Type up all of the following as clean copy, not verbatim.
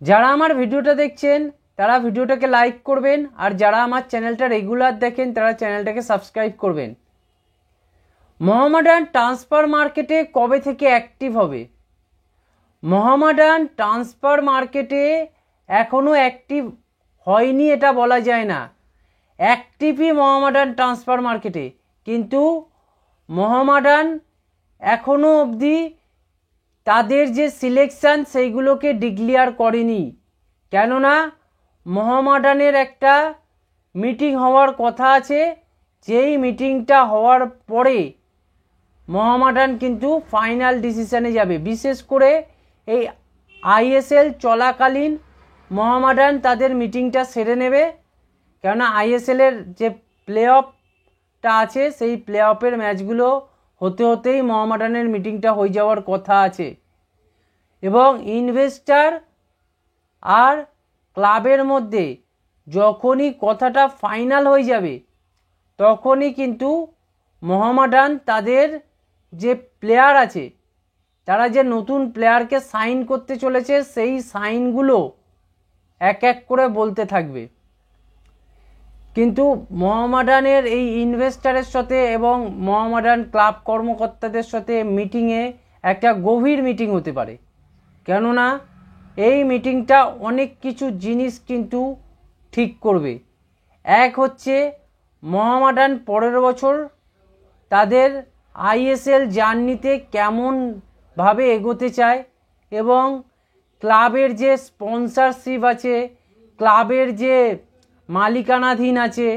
যারা আমার ভিডিওটা দেখছেন তারা ভিডিওটাকে লাইক করবেন, আর যারা আমার চ্যানেলটা রেগুলার দেখেন তারা চ্যানেলটাকে সাবস্ক্রাইব করবেন। মোহামেডান ট্রান্সফার মার্কেটে কবে থেকে অ্যাক্টিভ হবে? মোহামেডান ট্রান্সফার মার্কেটে এখনও অ্যাক্টিভ হয়নি এটা বলা যায় না। অ্যাক্টিভই মোহামেডান ট্রান্সফার মার্কেটে, কিন্তু মোহামেডান এখনও অবধি তাদের যে সিলেকশান সেইগুলোকে ডিক্লেয়ার করেনি। কেননা মোহামেডানের একটা মিটিং হওয়ার কথা আছে, যেই মিটিংটা হওয়ার পরে মোহামেডান কিন্তু ফাইনাল ডিসিশানে যাবে। বিশেষ করে এই আইএসএল চলাকালীন মোহামেডান তাদের মিটিংটা সেরে নেবে, কেননা আইএসএলের যে প্লে অফটা আছে সেই প্লে অফের ম্যাচগুলো হতে হতেই মোহামেডানের মিটিংটা হয়ে যাওয়ার কথা আছে। এবং ইনভেস্টার আর ক্লাবের মধ্যে যখনই কথাটা ফাইনাল হয়ে যাবে তখনই কিন্তু মোহামেডান তাদের যে প্লেয়ার আছে, তারা যে নতুন প্লেয়ারকে সাইন করতে চলেছে সেই সাইনগুলো এক এক করে বলতে থাকবে। কিন্তু মোহামেডানের এই ইনভেস্টারের সাথে এবং মোহামেডান ক্লাব কর্মকর্তাদের সাথে মিটিংয়ে একটা গভীর মিটিং হতে পারে, কেননা এই মিটিংটা অনেক কিছু জিনিস কিন্তু ঠিক করবে। এক হচ্ছে মোহামেডান পরের বছর তাদের আইএসএল জার্নিতে কেমনভাবে এগোতে চায়, এবং ক্লাবের যে স্পন্সরশিপ আছে, ক্লাবের যে মালিকানাধীন আছে।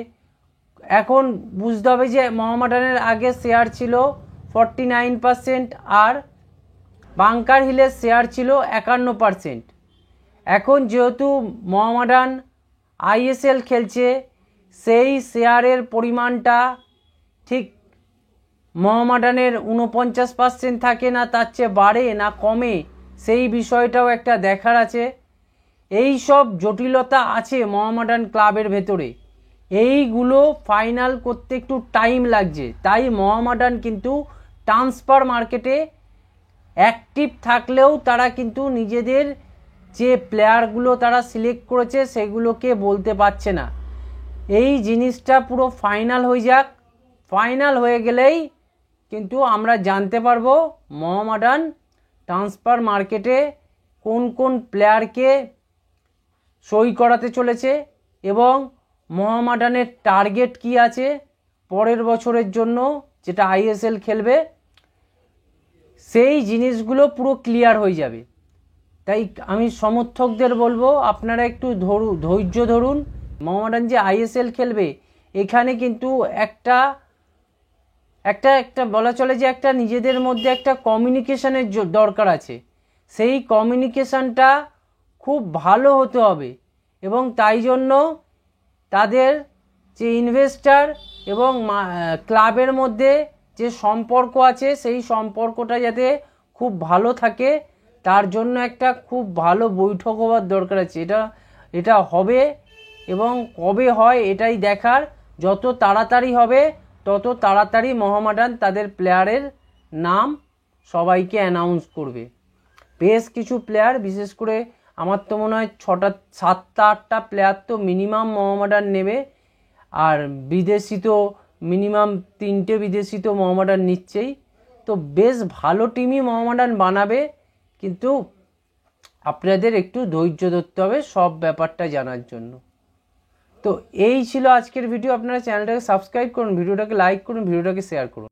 এখন বুঝতে হবে যে মোহামেডানের আগে শেয়ার ছিল 49% আর বাংকার হিলের শেয়ার ছিল 51%। এখন যেহেতু মোহামেডান আইএসএল খেলছে, সেই শেয়ারের পরিমাণটা ঠিক মোহামেডানের 49% থাকে না, তার চেয়ে বাড়ে না কমে, সেই বিষয়টাও একটা দেখার আছে। এই সব জটিলতা আছে মোহামেডান ক্লাবের ভেতরে, এইগুলো ফাইনাল করতে একটু টাইম লাগছে। তাই মোহামেডান কিন্তু ট্রান্সফার মার্কেটে অ্যাক্টিভ থাকলেও তারা কিন্তু নিজেদের যে প্লেয়ারগুলো তারা সিলেক্ট করেছে সেগুলোকে বলতে পারছে না। এই জিনিসটা পুরো ফাইনাল হয়ে যাক, ফাইনাল হয়ে গেলেই কিন্তু আমরা জানতে পারবো মোহামেডান ট্রান্সফার মার্কেটে কোন কোন প্লেয়ারকে সই করাতে চলেছে এবং মোহামেডানের টার্গেট কি আছে পরের বছরের জন্য, যেটা আইএসএল খেলবে। সেই জিনিসগুলো পুরো ক্লিয়ার হয়ে যাবে। তাই আমি সমর্থকদের বলবো আপনারা একটু ধৈর্য ধরুন। মোহামেডান যে আইএসএল খেলবে এখানে কিন্তু একটা বলা চলে যে একটা নিজেদের মধ্যে একটা কমিউনিকেশনের দরকার আছে। সেই কমিউনিকেশনটা খুব ভালো হতে হবে, এবং তাই জন্য তাদের যে ইনভেস্টার এবং ক্লাবের মধ্যে যে সম্পর্ক আছে সেই সম্পর্কটা যাতে খুব ভালো থাকে তার জন্য একটা খুব ভালো বৈঠক হওয়ার দরকার আছে। এটা হবে, এবং কবে হয় এটাই দেখার। যত তাড়াতাড়ি হবে তত তাড়াতাড়ি মোহামেডান তাদের প্লেয়ারের নাম সবাইকে অ্যানাউন্স করবে। বেশ কিছু প্লেয়ার, বিশেষ করে আমার তো মনে হয় 7-8টা প্লেয়ার তো মিনিমাম মোহামেডান নেবে, আর বিদেশি তো মিনিমাম 3টে বিদেশি তো মোহামেডান নিচ্ছেই। তো বেশ ভালো টিমই মোহামেডান বানাবে, কিন্তু আপনাদের একটু ধৈর্য ধরতে হবে সব ব্যাপারটা জানার জন্য। তো এই ছিল আজকের ভিডিও। আপনারা চ্যানেলটাকে সাবস্ক্রাইব করুন, ভিডিওটাকে লাইক করুন, ভিডিওটাকে শেয়ার করুন।